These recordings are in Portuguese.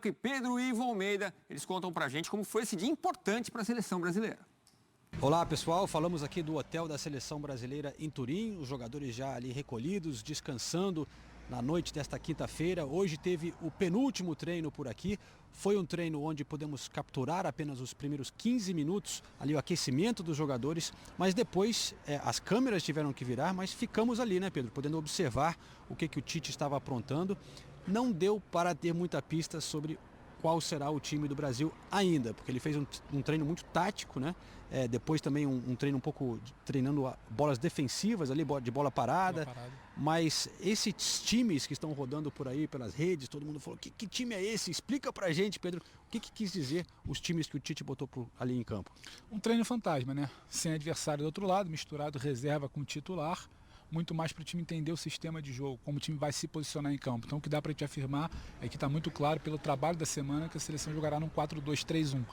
e Pedro Ivo Almeida, eles contam pra gente como foi esse dia importante para a seleção brasileira. Olá pessoal, falamos aqui do hotel da seleção brasileira em Turim, os jogadores já ali recolhidos, descansando na noite desta quinta-feira. Hoje teve o penúltimo treino por aqui, foi um treino onde pudemos capturar apenas os primeiros 15 minutos, ali o aquecimento dos jogadores, mas depois as câmeras tiveram que virar, mas ficamos ali, né Pedro, podendo observar o que o Tite estava aprontando. Não deu para ter muita pista sobre qual será o time do Brasil ainda, porque ele fez um treino muito tático, né? Depois também um treino um pouco treinando bolas defensivas ali, de bola parada. Mas esses times que estão rodando por aí, pelas redes, todo mundo falou, que time é esse? Explica pra gente, Pedro, o que quis dizer os times que o Tite botou ali em campo? Um treino fantasma, né? Sem adversário do outro lado, misturado reserva com titular, muito mais para o time entender o sistema de jogo, como o time vai se posicionar em campo. Então o que dá para a gente afirmar é que está muito claro pelo trabalho da semana que a seleção jogará num 4-2-3-1.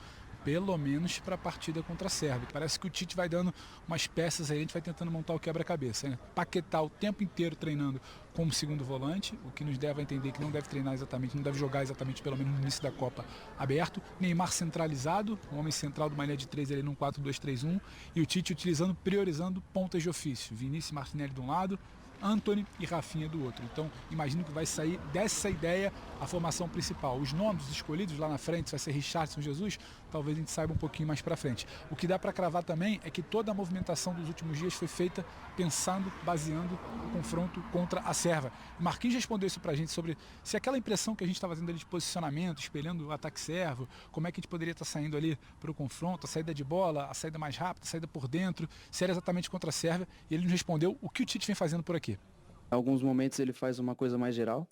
Pelo menos para a partida contra a Sérvia. Parece que o Tite vai dando umas peças aí, a gente vai tentando montar o quebra-cabeça, né? Paquetá o tempo inteiro treinando como segundo volante, o que nos leva a entender que não deve treinar exatamente, não deve jogar exatamente pelo menos no início da Copa aberto. Neymar centralizado, o homem central de uma linha de 3 ali num 4-2-3-1, e o Tite priorizando pontas de ofício. Vinícius e Martinelli de um lado, Antony e Rafinha do outro. Então, imagino que vai sair dessa ideia a formação principal. Os nomes escolhidos lá na frente, se vai ser Richarlison, Jesus, talvez a gente saiba um pouquinho mais para frente. O que dá para cravar também é que toda a movimentação dos últimos dias foi feita pensando, baseando o confronto contra a Sérvia. Marquinhos respondeu isso para a gente sobre se aquela impressão que a gente estava tendo ali de posicionamento, espelhando o ataque sérvio, como é que a gente poderia estar saindo ali para o confronto, a saída de bola, a saída mais rápida, a saída por dentro, se era exatamente contra a Sérvia, e ele nos respondeu o que o Tite vem fazendo por aqui. Em alguns momentos ele faz uma coisa mais geral,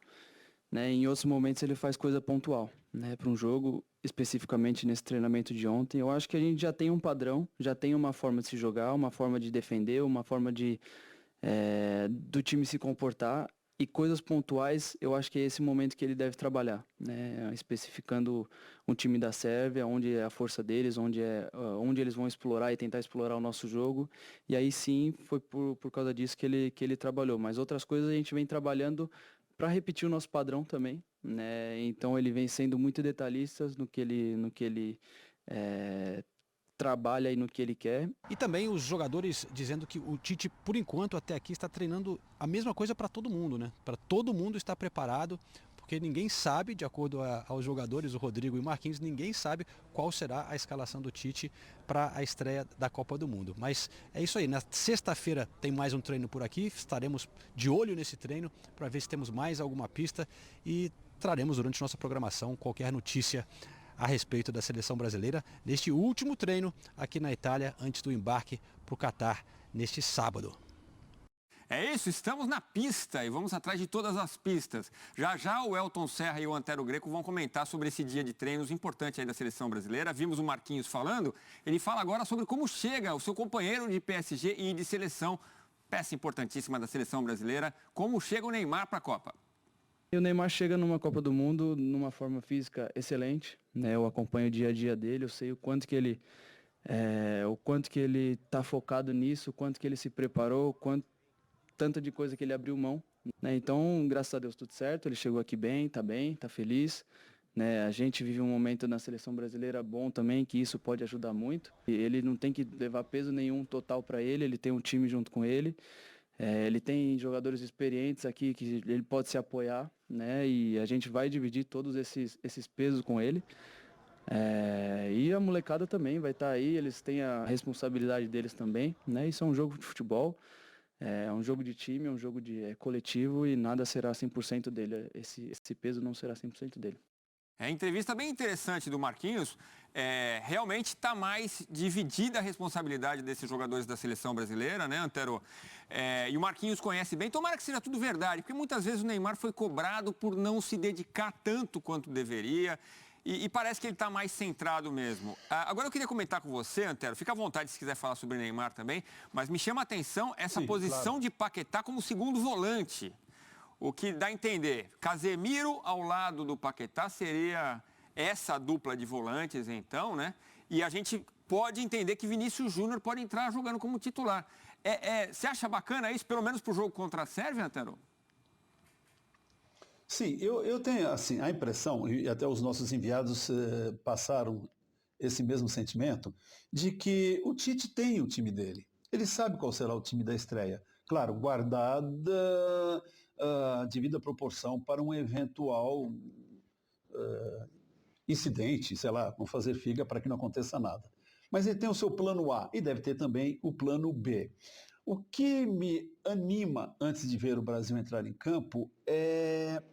né? Em outros momentos ele faz coisa pontual, né? Para um jogo, especificamente nesse treinamento de ontem, eu acho que a gente já tem um padrão, já tem uma forma de se jogar, uma forma de defender, uma forma do time se comportar, e coisas pontuais, eu acho que é esse momento que ele deve trabalhar, né? Especificando um time da Sérvia, onde é a força deles, onde eles vão explorar e tentar explorar o nosso jogo. E aí sim, foi por causa disso que ele trabalhou. Mas outras coisas a gente vem trabalhando para repetir o nosso padrão também, né? Então ele vem sendo muito detalhista no que ele trabalha e no que ele quer. E também os jogadores dizendo que o Tite, por enquanto, até aqui, está treinando a mesma coisa para todo mundo, né? Para todo mundo estar preparado, porque ninguém sabe, de acordo aos jogadores, o Rodrigo e o Marquinhos, ninguém sabe qual será a escalação do Tite para a estreia da Copa do Mundo. Mas é isso aí, na sexta-feira tem mais um treino por aqui, estaremos de olho nesse treino para ver se temos mais alguma pista e traremos durante nossa programação qualquer notícia a respeito da seleção brasileira neste último treino aqui na Itália antes do embarque para o Catar neste sábado. É isso, estamos na pista e vamos atrás de todas as pistas. Já já o Elton Serra e o Antero Greco vão comentar sobre esse dia de treinos importante aí da seleção brasileira. Vimos o Marquinhos falando, ele fala agora sobre como chega o seu companheiro de PSG e de seleção, peça importantíssima da seleção brasileira, como chega o Neymar para a Copa. E o Neymar chega numa Copa do Mundo numa forma física excelente, né? Eu acompanho o dia a dia dele, eu sei o quanto que ele está focado nisso, o quanto que ele se preparou, tanta de coisa que ele abriu mão, né? Então, graças a Deus, tudo certo, ele chegou aqui bem, tá feliz, né? A gente vive um momento na seleção brasileira bom também, que isso pode ajudar muito. E ele não tem que levar peso nenhum total para ele tem um time junto com ele. Ele tem jogadores experientes aqui que ele pode se apoiar, né? E a gente vai dividir todos esses pesos com ele. E a molecada também vai estar aí, eles têm a responsabilidade deles também, né? Isso é um jogo de futebol, é um jogo de time, é um jogo coletivo e nada será 100% dele. Esse peso não será 100% dele. A entrevista bem interessante do Marquinhos, realmente está mais dividida a responsabilidade desses jogadores da seleção brasileira, né, Antero? E o Marquinhos conhece bem, tomara que seja tudo verdade, porque muitas vezes o Neymar foi cobrado por não se dedicar tanto quanto deveria, e parece que ele está mais centrado mesmo. Agora eu queria comentar com você, Antero, fica à vontade se quiser falar sobre o Neymar também, mas me chama a atenção essa posição claro, de Paquetá como segundo volante. O que dá a entender, Casemiro ao lado do Paquetá seria essa dupla de volantes, então, né? E a gente pode entender que Vinícius Júnior pode entrar jogando como titular. Você acha bacana isso, pelo menos para o jogo contra a Sérvia, Antero? Sim, eu tenho assim, a impressão, e até os nossos enviados passaram esse mesmo sentimento, de que o Tite tem o time dele. Ele sabe qual será o time da estreia. Claro, guardada a devida proporção para um eventual incidente, sei lá, vão fazer figa para que não aconteça nada. Mas ele tem o seu plano A e deve ter também o plano B. O que me anima antes de ver o Brasil entrar em campo é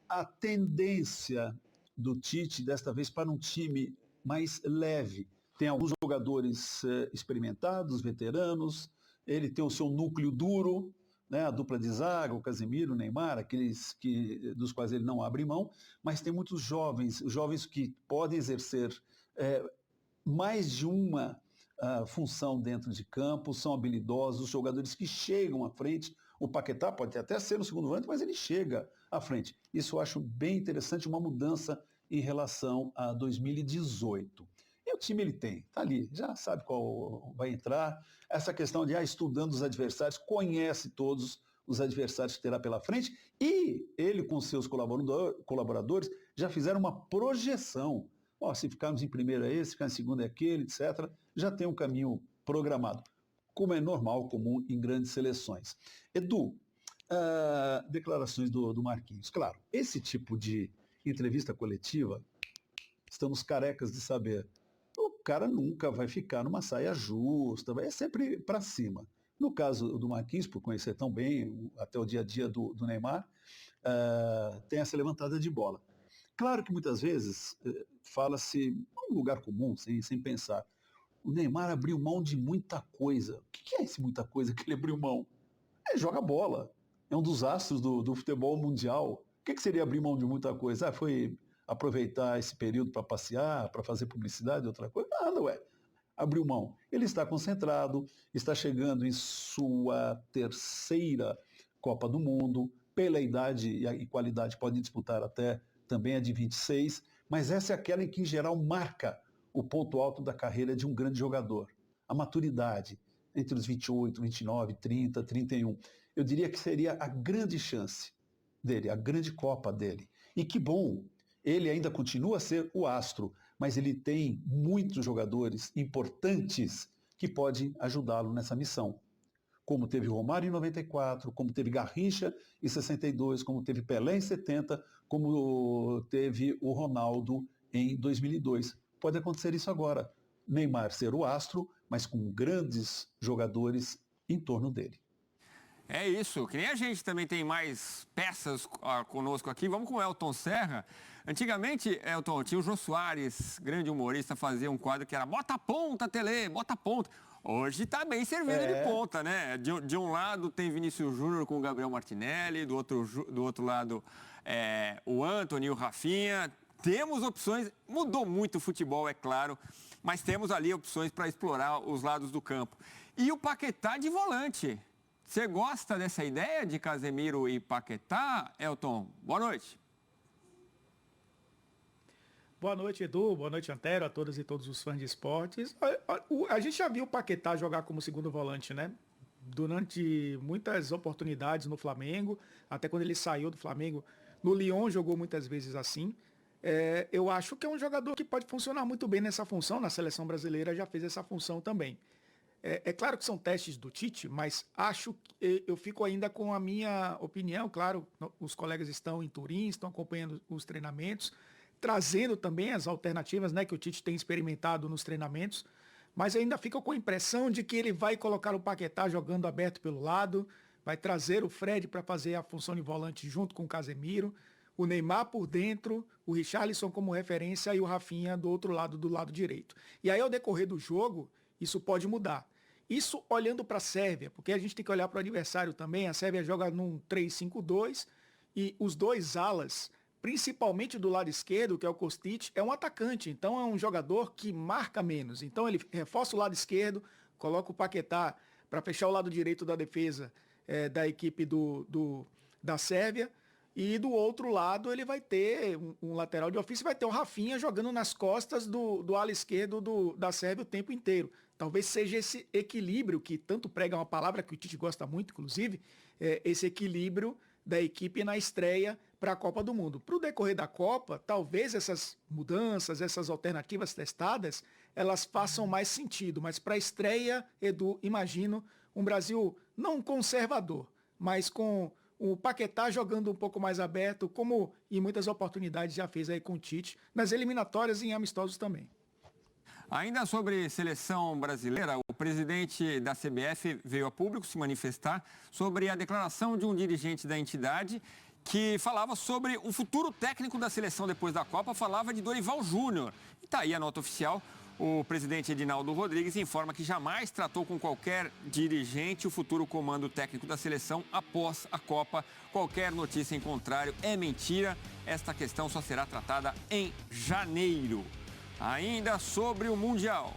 a tendência do Tite, desta vez, para um time mais leve. Tem alguns jogadores experimentados, veteranos, ele tem o seu núcleo duro, né, a dupla de zaga, o Casemiro, o Neymar, aqueles dos quais ele não abre mão, mas tem muitos jovens que podem exercer mais de uma função dentro de campo, são habilidosos, jogadores que chegam à frente. O Paquetá pode até ser no segundo volante, mas ele chega à frente. Isso eu acho bem interessante, uma mudança em relação a 2018. E o time ele tem, está ali, já sabe qual vai entrar. Essa questão de estudando os adversários, conhece todos os adversários que terá pela frente, e ele com seus colaboradores já fizeram uma projeção. Se ficarmos em primeiro é esse, se ficar em segundo é aquele, etc. Já tem um caminho programado, como é normal, comum em grandes seleções. Edu, declarações do Marquinhos. Claro, esse tipo de entrevista coletiva, estamos carecas de saber. O cara nunca vai ficar numa saia justa, é sempre para cima. No caso do Marquinhos, por conhecer tão bem até o dia a dia do Neymar, tem essa levantada de bola. Claro que muitas vezes fala-se um lugar comum, sem pensar. O Neymar abriu mão de muita coisa. O que é esse muita coisa que ele abriu mão? Ele joga bola. É um dos astros do futebol mundial. O que seria abrir mão de muita coisa? Foi aproveitar esse período para passear, para fazer publicidade, outra coisa? Nada, ué. Abriu mão. Ele está concentrado, está chegando em sua terceira Copa do Mundo. Pela idade e qualidade pode disputar até também a de 26, mas essa é aquela em que, em geral, marca o ponto alto da carreira de um grande jogador. A maturidade, entre os 28, 29, 30, 31. Eu diria que seria a grande chance dele, a grande Copa dele. E que bom, ele ainda continua a ser o astro, mas ele tem muitos jogadores importantes que podem ajudá-lo nessa missão. Como teve Romário em 94, como teve Garrincha em 62, como teve Pelé em 70, como teve o Ronaldo em 2002. Pode acontecer isso agora. Neymar ser o astro, mas com grandes jogadores em torno dele. É isso, que nem a gente também tem mais peças conosco aqui. Vamos com o Elton Serra. Antigamente, Elton, tinha o Jô Soares, grande humorista, fazia um quadro que era bota a ponta, Tele, bota a ponta. Hoje tá bem servido de ponta, né? De um lado tem Vinícius Júnior com o Gabriel Martinelli, do outro lado o Antony, o Rafinha. Temos opções, mudou muito o futebol, é claro, mas temos ali opções para explorar os lados do campo. E o Paquetá de volante. Você gosta dessa ideia de Casemiro e Paquetá, Elton? Boa noite. Boa noite, Edu. Boa noite, Antero, a todas e todos os fãs de esportes. A gente já viu o Paquetá jogar como segundo volante, né? Durante muitas oportunidades no Flamengo, até quando ele saiu do Flamengo. No Lyon jogou muitas vezes assim. Eu acho que é um jogador que pode funcionar muito bem nessa função. Na seleção brasileira já fez essa função também. É claro que são testes do Tite, mas acho que eu fico ainda com a minha opinião. Claro, os colegas estão em Turim, estão acompanhando os treinamentos, trazendo também as alternativas, né, que o Tite tem experimentado nos treinamentos, mas ainda fica com a impressão de que ele vai colocar o Paquetá jogando aberto pelo lado, vai trazer o Fred para fazer a função de volante junto com o Casemiro, o Neymar por dentro, o Richarlison como referência e o Rafinha do outro lado, do lado direito. E aí, ao decorrer do jogo, isso pode mudar. Isso olhando para a Sérvia, porque a gente tem que olhar para o adversário também. A Sérvia joga num 3-5-2 e os dois alas, principalmente do lado esquerdo, que é o Kostic, é um atacante. Então é um jogador que marca menos. Então ele reforça o lado esquerdo, coloca o Paquetá para fechar o lado direito da defesa da equipe da Sérvia. E do outro lado ele vai ter um lateral de ofício, vai ter o Rafinha jogando nas costas do ala esquerdo da Sérvia o tempo inteiro. Talvez seja esse equilíbrio que tanto prega uma palavra que o Tite gosta muito, inclusive, esse equilíbrio da equipe na estreia para a Copa do Mundo. Para o decorrer da Copa, talvez essas mudanças, essas alternativas testadas, elas façam mais sentido. Mas para a estreia, Edu, imagino um Brasil não conservador, mas com o Paquetá jogando um pouco mais aberto, como em muitas oportunidades já fez aí com o Tite, nas eliminatórias e em amistosos também. Ainda sobre seleção brasileira, o presidente da CBF veio a público se manifestar sobre a declaração de um dirigente da entidade que falava sobre o futuro técnico da seleção depois da Copa, falava de Dorival Júnior. E está aí a nota oficial. O presidente Edinaldo Rodrigues informa que jamais tratou com qualquer dirigente o futuro comando técnico da seleção após a Copa. Qualquer notícia em contrário é mentira. Esta questão só será tratada em janeiro. Ainda sobre o Mundial.